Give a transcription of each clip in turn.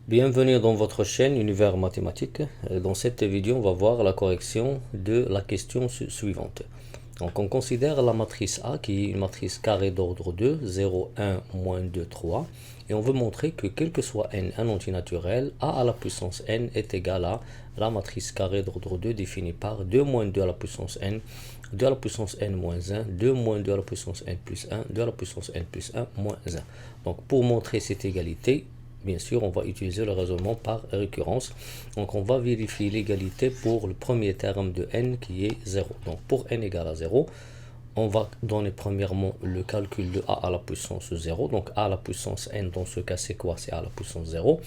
Bienvenue dans votre chaîne Univers Mathématique. Dans cette vidéo, on va voir la correction de la question suivante. Donc, on considère la matrice A qui est une matrice carrée d'ordre 2, 0, 1, moins 2, 3. Et on veut montrer que quel que soit n un entier naturel, A à la puissance n est égal à la matrice carrée d'ordre 2 définie par 2 moins 2 à la puissance n, 2 à la puissance n moins 1, 2 moins 2 à la puissance n plus 1, 2 à la puissance n plus 1 moins 1. Donc, pour montrer cette égalité, bien sûr, on va utiliser le raisonnement par récurrence. Donc, on va vérifier l'égalité pour le premier terme de n qui est 0. Donc, pour n égale à 0, on va donner premièrement le calcul de a à la puissance 0. Donc, a à la puissance n, dans ce cas, c'est quoi? C'est a à la puissance 0.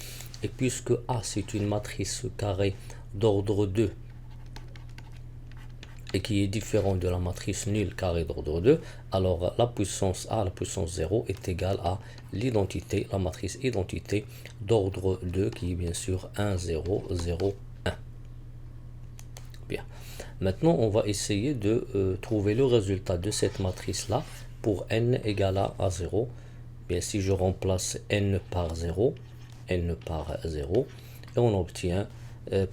Et puisque a, c'est une matrice carrée d'ordre 2, et qui est différent de la matrice nulle carrée d'ordre 2, alors la puissance A à la puissance 0 est égale à l'identité, la matrice identité d'ordre 2 qui est bien sûr 1, 0, 0, 1. Bien. Maintenant, on va essayer de trouver le résultat de cette matrice-là pour n égale à 0. Bien, si je remplace n par 0, et on obtient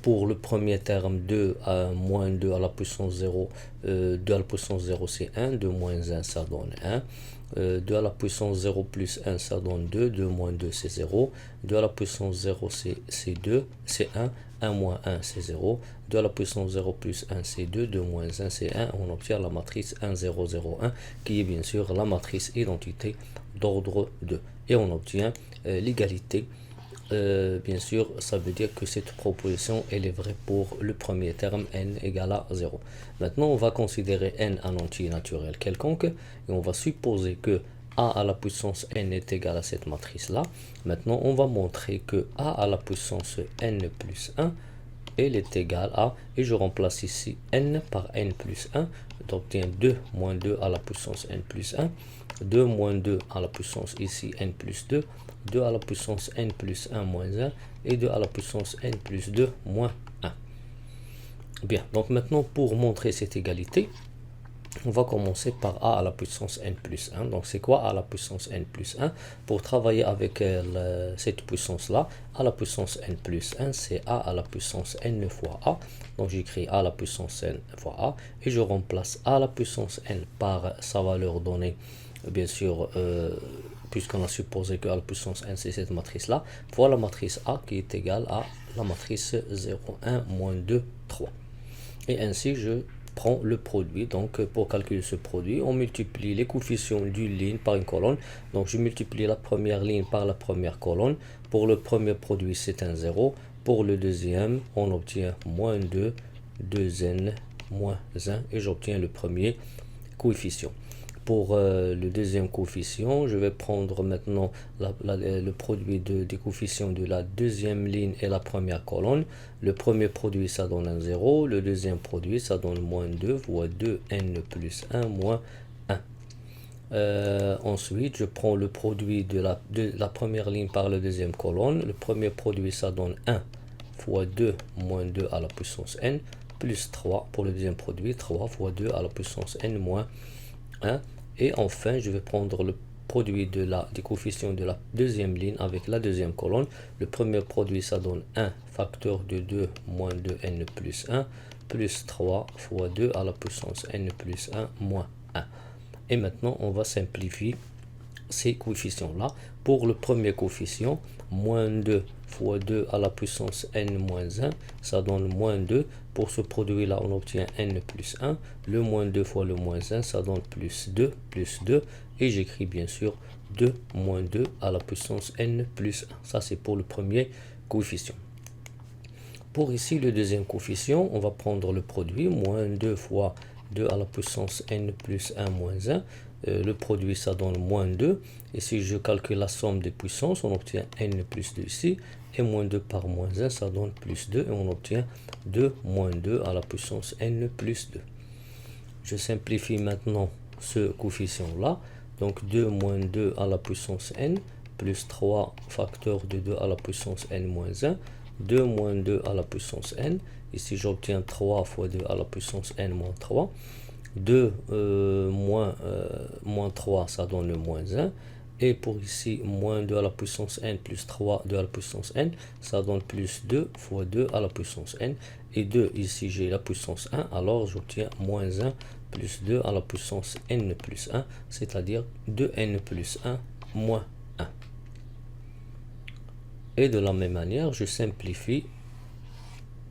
pour le premier terme 2 à moins 2 à la puissance 0, 2 à la puissance 0 c'est 1, 2 moins 1 ça donne 1, 2 à la puissance 0 plus 1 ça donne 2, 2 moins 2 c'est 0, 2 à la puissance 0 c'est 2, c'est 1, 1 moins 1 c'est 0, 2 à la puissance 0 plus 1 c'est 2, 2 moins 1 c'est 1, on obtient la matrice 1, 0, 0, 1 qui est bien sûr la matrice identité d'ordre 2. Et on obtient l'égalité. Bien sûr, ça veut dire que cette proposition elle est vraie pour le premier terme n égale à 0. Maintenant, on va considérer n un entier naturel quelconque et on va supposer que a à la puissance n est égal à cette matrice-là. Maintenant, on va montrer que a à la puissance n plus 1 elle est égale à, et je remplace ici n par n plus 1, j'obtiens 2 moins 2 à la puissance n plus 1, 2 moins 2 à la puissance ici n plus 2, 2 à la puissance n plus 1 moins 1, et 2 à la puissance n plus 2 moins 1. Bien, donc maintenant pour montrer cette égalité, on va commencer par a à la puissance n plus 1. Donc c'est quoi a à la puissance n plus 1? Pour travailler avec cette puissance-là, a à la puissance n plus 1, c'est a à la puissance n fois a. Donc j'écris a à la puissance n fois a, et je remplace a à la puissance n par sa valeur donnée, bien sûr, puisqu'on a supposé que a à la puissance n c'est cette matrice-là, fois la matrice a qui est égale à la matrice 0, 1, moins 2, 3. Et ainsi je prends le produit. Donc pour calculer ce produit, on multiplie les coefficients d'une ligne par une colonne. Donc je multiplie la première ligne par la première colonne. Pour le premier produit, c'est un 0. Pour le deuxième, on obtient moins 2, 2n, moins 1. Et j'obtiens le premier coefficient. Pour le deuxième coefficient, je vais prendre maintenant le produit des coefficients de la deuxième ligne et la première colonne. Le premier produit, ça donne un 0. Le deuxième produit, ça donne moins 2 fois 2n plus 1 moins 1. Ensuite, je prends le produit de la première ligne par la deuxième colonne. Le premier produit, ça donne 1 fois 2 moins 2 à la puissance n plus 3. Pour le deuxième produit, 3 fois 2 à la puissance n moins 1. Et enfin, je vais prendre le produit des coefficients de la deuxième ligne avec la deuxième colonne. Le premier produit, ça donne 1 facteur de 2 moins 2n plus 1 plus 3 fois 2 à la puissance n plus 1 moins 1. Et maintenant, on va simplifier ces coefficients-là. Pour le premier coefficient, moins 2 fois 2 à la puissance n moins 1, ça donne moins 2. Pour ce produit-là, on obtient n plus 1. Le moins 2 fois le moins 1, ça donne plus 2, et j'écris bien sûr 2 moins 2 à la puissance n plus 1. Ça, c'est pour le premier coefficient. Pour ici, le deuxième coefficient, on va prendre le produit, moins 2 fois 2 à la puissance n plus 1 moins 1. Le produit, ça donne moins 2. Et si je calcule la somme des puissances, on obtient n plus 2 ici. Et moins 2 par moins 1, ça donne plus 2. Et on obtient 2 moins 2 à la puissance n plus 2. Je simplifie maintenant ce coefficient-là. Donc 2 moins 2 à la puissance n plus 3 facteur de 2 à la puissance n moins 1. 2 moins 2 à la puissance n. Ici, j'obtiens 3 fois 2 à la puissance n moins 3. 2 moins 3, ça donne le moins 1. Et pour ici, moins 2 à la puissance n plus 3, 2 à la puissance n, ça donne plus 2 fois 2 à la puissance n. Et 2, ici j'ai la puissance 1, alors j'obtiens moins 1 plus 2 à la puissance n plus 1, c'est-à-dire 2n plus 1 moins 1. Et de la même manière, je simplifie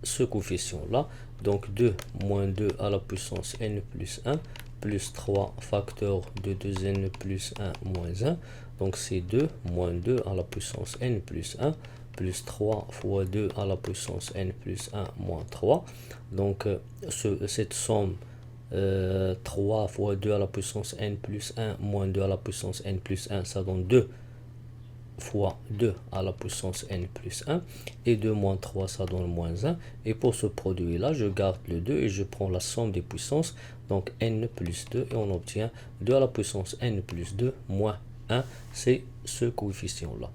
ce coefficient-là. Donc 2 moins 2 à la puissance n plus 1 plus 3 facteur de 2n plus 1 moins 1. Donc c'est 2 moins 2 à la puissance n plus 1 plus 3 fois 2 à la puissance n plus 1 moins 3. Donc cette somme 3 fois 2 à la puissance n plus 1 moins 2 à la puissance n plus 1, ça donne 2 fois 2 à la puissance n plus 1, et 2 moins 3, ça donne moins 1. Et pour ce produit-là, je garde le 2 et je prends la somme des puissances, donc n plus 2, et on obtient 2 à la puissance n plus 2 moins 1, c'est ce coefficient-là.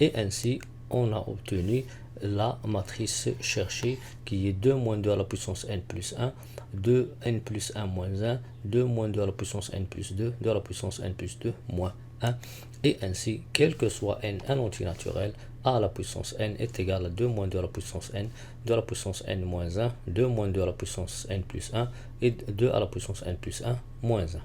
Et ainsi, on a obtenu la matrice cherchée qui est 2 moins 2 à la puissance n plus 1, 2 n plus 1 moins 1, 2 moins 2 à la puissance n plus 2, 2 à la puissance n plus 2 moins 1. Et ainsi, quel que soit n un entier naturel, a à la puissance n est égal à 2 moins 2 à la puissance n, 2 à la puissance n moins 1, 2 moins 2 à la puissance n plus 1 et 2 à la puissance n plus 1 moins 1.